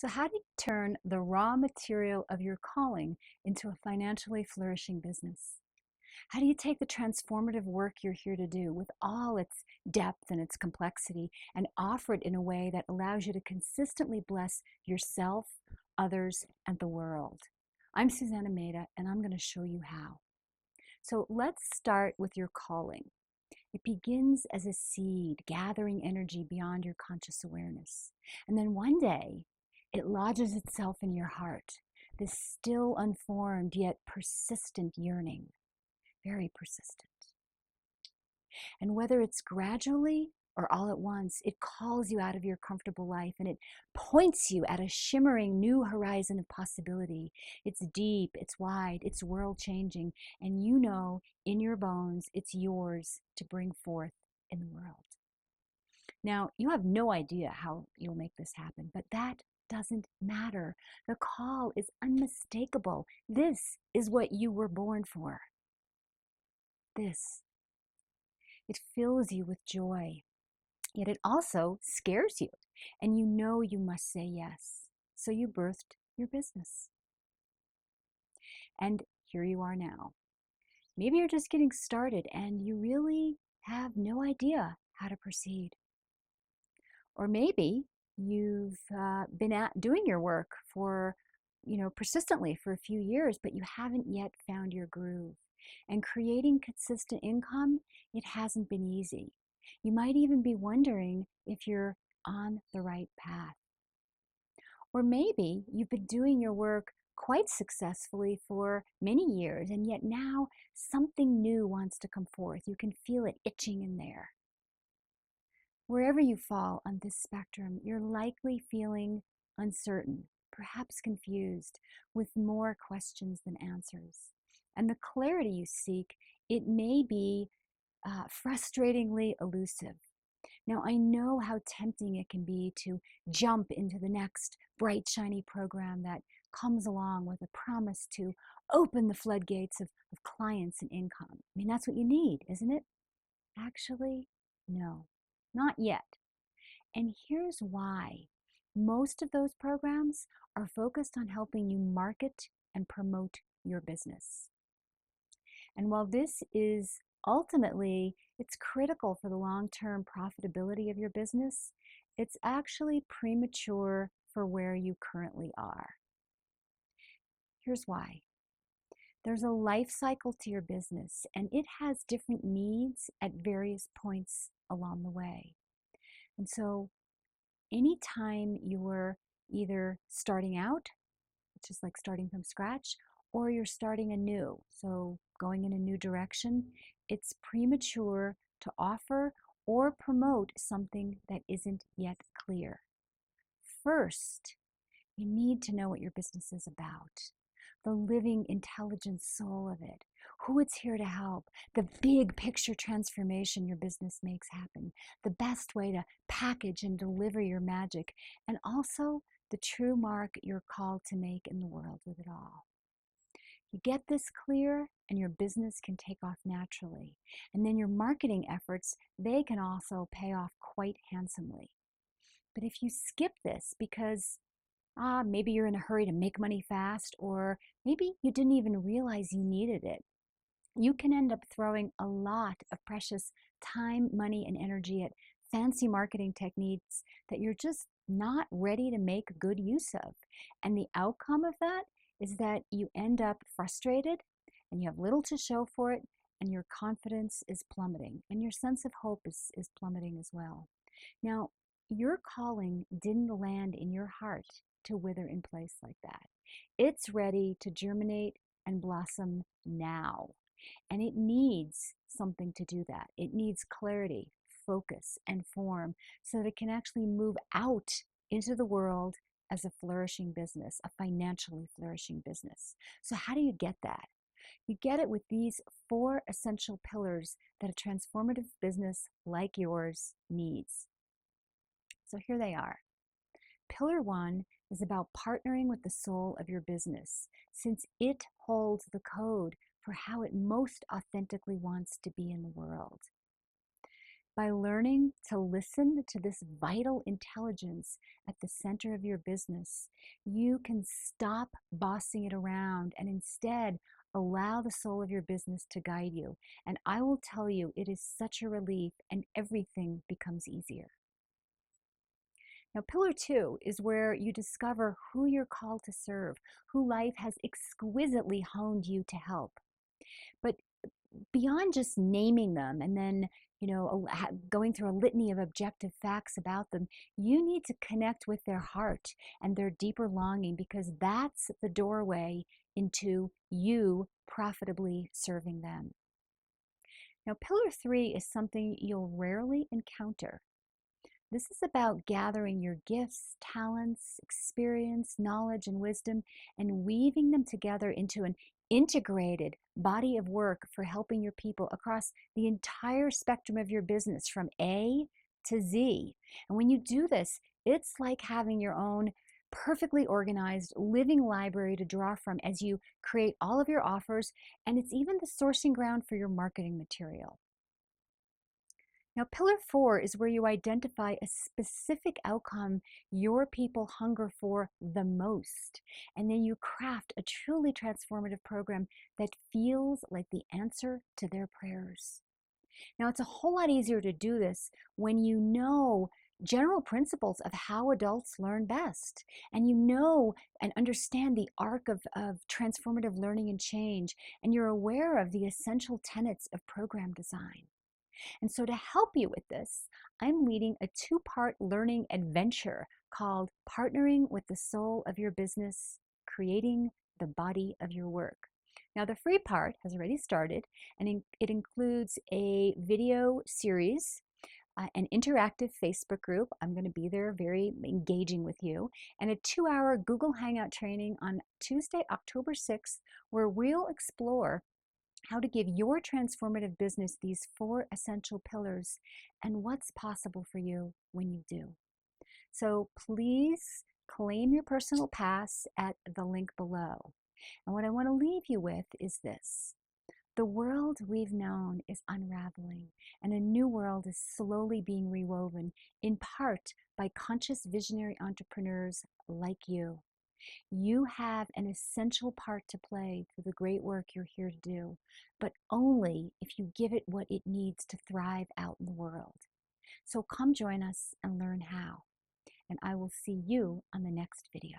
So, how do you turn the raw material of your calling into a financially flourishing business? How do you take the transformative work you're here to do with all its depth and its complexity and offer it in a way that allows you to consistently bless yourself, others, and the world? I'm Susanna Maida, and I'm going to show you how. So, let's start with your calling. It begins as a seed, gathering energy beyond your conscious awareness. And then one day, it lodges itself in your heart, this still unformed yet persistent yearning, very persistent. And whether it's gradually or all at once, it calls you out of your comfortable life and it points you at a shimmering new horizon of possibility. It's deep, it's wide, it's world changing, and you know in your bones it's yours to bring forth in the world. Now, you have no idea how you'll make this happen, but that doesn't matter. The call is unmistakable. This is what you were born for. This. It fills you with joy, yet it also scares you, and you know you must say yes. So you birthed your business. And here you are now. Maybe you're just getting started and you really have no idea how to proceed. Or maybe you've been doing your work for, persistently for a few years, but you haven't yet found your groove. And creating consistent income, it hasn't been easy. You might even be wondering if you're on the right path. Or maybe you've been doing your work quite successfully for many years, and yet now something new wants to come forth. You can feel it itching in there. Wherever you fall on this spectrum, you're likely feeling uncertain, perhaps confused, with more questions than answers. And the clarity you seek, it may be frustratingly elusive. Now, I know how tempting it can be to jump into the next bright, shiny program that comes along with a promise to open the floodgates of clients and income. I mean, that's what you need, isn't it? Actually, no, not yet. And here's why. Most of those programs are focused on helping you market and promote your business. And while this is ultimately, it's critical for the long-term profitability of your business, it's actually premature for where you currently are. Here's why. There's a life cycle to your business, and it has different needs at various points along the way. And so anytime you're either starting out, which is like starting from scratch, or you're starting anew, so going in a new direction, it's premature to offer or promote something that isn't yet clear. First, you need to know what your business is about, the living, intelligent soul of it, who it's here to help, the big picture transformation your business makes happen, the best way to package and deliver your magic, and also the true mark you're called to make in the world with it all. You get this clear and your business can take off naturally. And then your marketing efforts, they can also pay off quite handsomely. But if you skip this because maybe you're in a hurry to make money fast, or maybe you didn't even realize you needed it, you can end up throwing a lot of precious time, money, and energy at fancy marketing techniques that you're just not ready to make good use of. And the outcome of that is that you end up frustrated and you have little to show for it, and your confidence is plummeting, and your sense of hope is plummeting as well. Now, your calling didn't land in your heart to wither in place like that. It's ready to germinate and blossom now. And it needs something to do that. It needs clarity, focus, and form so that it can actually move out into the world as a flourishing business, a financially flourishing business. So how do you get that? You get it with these 4 essential pillars that a transformative business like yours needs. So here they are. Pillar 1 is about partnering with the soul of your business, since it holds the code for how it most authentically wants to be in the world. By learning to listen to this vital intelligence at the center of your business, you can stop bossing it around and instead allow the soul of your business to guide you. And I will tell you, it is such a relief and everything becomes easier. Now, pillar 2 is where you discover who you're called to serve, who life has exquisitely honed you to help. But beyond just naming them and then going through a litany of objective facts about them, you need to connect with their heart and their deeper longing, because that's the doorway into you profitably serving them. Now, pillar 3 is something you'll rarely encounter. This is about gathering your gifts, talents, experience, knowledge, and wisdom and weaving them together into an integrated body of work for helping your people across the entire spectrum of your business from A to Z. And when you do this, it's like having your own perfectly organized living library to draw from as you create all of your offers, and it's even the sourcing ground for your marketing material. Now, pillar 4 is where you identify a specific outcome your people hunger for the most, and then you craft a truly transformative program that feels like the answer to their prayers. Now, it's a whole lot easier to do this when you know general principles of how adults learn best, and you know and understand the arc of transformative learning and change, and you're aware of the essential tenets of program design. And so to help you with this, I'm leading a 2-part learning adventure called Partnering with the Soul of Your Business, Creating the Body of Your Work. Now, the free part has already started, and it includes a video series, an interactive Facebook group. I'm going to be there very engaging with you, and a 2-hour Google Hangout training on Tuesday, October 6th, where we'll explore how to give your transformative business these 4 essential pillars and what's possible for you when you do. So please claim your personal pass at the link below. And what I want to leave you with is this. The world we've known is unraveling, and a new world is slowly being rewoven, in part by conscious visionary entrepreneurs like you. You have an essential part to play for the great work you're here to do, but only if you give it what it needs to thrive out in the world. So come join us and learn how. And I will see you on the next video.